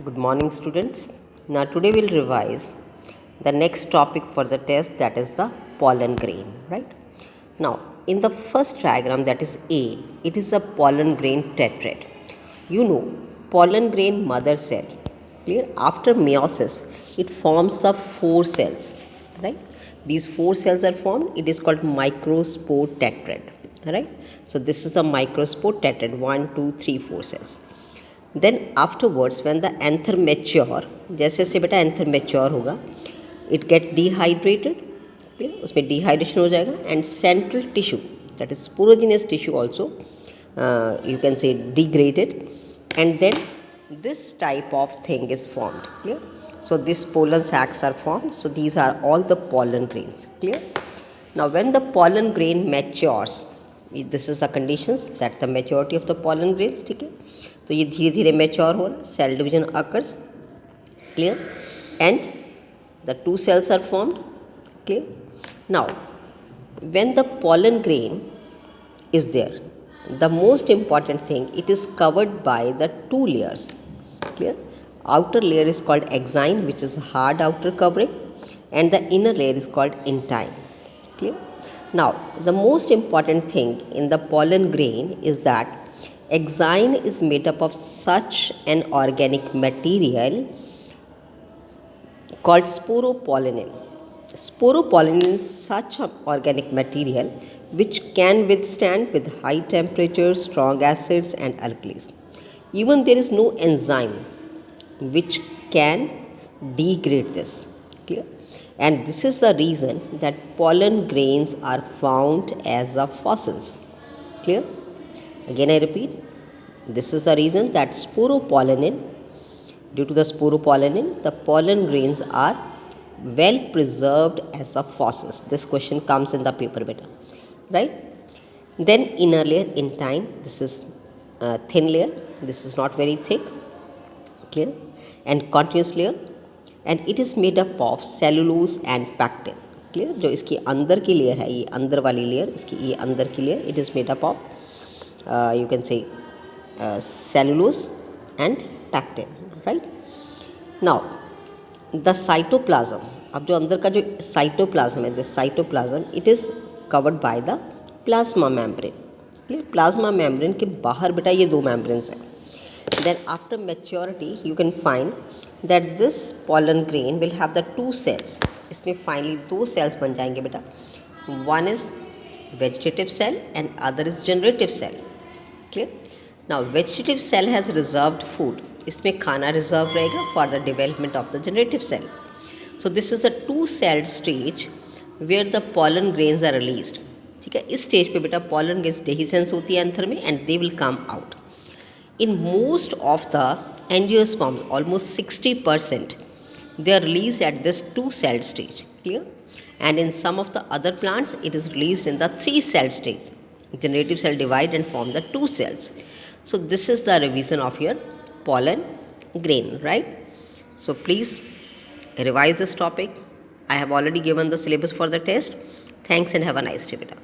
Good morning, students. Now, today we'll revise the next topic for the test, that is the pollen grain, right? Now, in the first diagram, that is A, it is a pollen grain tetrad. You know, pollen grain mother cell, clear? After meiosis, it forms the four cells, right? These four cells are formed, it is called microspore tetrad, right? So, this is the microspore tetrad, 1, 2, 3, 4 cells. Then afterwards when the anther mature, जैसे जैसे बेटा anther mature होगा, it get dehydrated, उसमें dehydration हो जाएगा, and central tissue that is sporogenous tissue also you can say degraded, and then this type of thing is formed, clear? So this pollen sacs are formed, so these are all the pollen grains, clear? Now when the pollen grain matures, this is the conditions that the maturity of the pollen grains, ठीक है? तो ये धीरे धीरे mature हो रहा है, cell division occurs, clear, and the two cells are formed, clear. Now when the pollen grain is there, the most important thing, it is covered by the two layers, clear. Outer layer is called exine, which is hard outer covering, and the inner layer is called intine, clear. Now the most important thing in the pollen grain is that exine is made up of such an organic material called sporopollenin. Sporopollenin is such an organic material which can withstand with high temperatures, strong acids and alkalis. Even there is no enzyme which can degrade this, clear? And this is the reason that pollen grains are found as the fossils, clear? Again I repeat, this is the reason that sporopollenin, due to the sporopollenin, the pollen grains are well preserved as the fossils. This question comes in the paper beta, right? Then inner layer, intine, this is a thin layer, this is not very thick, clear, and continuous layer, and it is made up of cellulose and pectin, clear. जो इसकी अंदर की layer है, ये अंदर वाली layer, इसकी ये अंदर की layer, it is made up of you can say cellulose and pectin, right? Now the cytoplasm, अब जो अंदर का जो cytoplasm है, the cytoplasm, it is covered by the plasma membrane, clear. Plasma membrane के बाहर बेटा ये दो membranes हैं. Then after maturity you can find that this pollen grain will have the two cells. इसमें finally दो cells बन जाएंगे बेटा. One is vegetative cell and other is generative cell, clear. Now vegetative cell has reserved food, इसमें खाना reserve रहेगा for the development of the generative cell. So this is the two celled stage where the pollen grains are released, ठीक है. इस stage पे बेटा pollen grains dehiscence होती है एंथर में and they will come out. In most of the angiosperms, almost 60%, they are released at this two-celled stage, clear? And in some of the other plants, it is released in the three-celled stage. Generative cell divide and form the two cells. So this is the revision of your pollen grain, right? So please revise this topic. I have already given the syllabus for the test. Thanks and have a nice day, beta.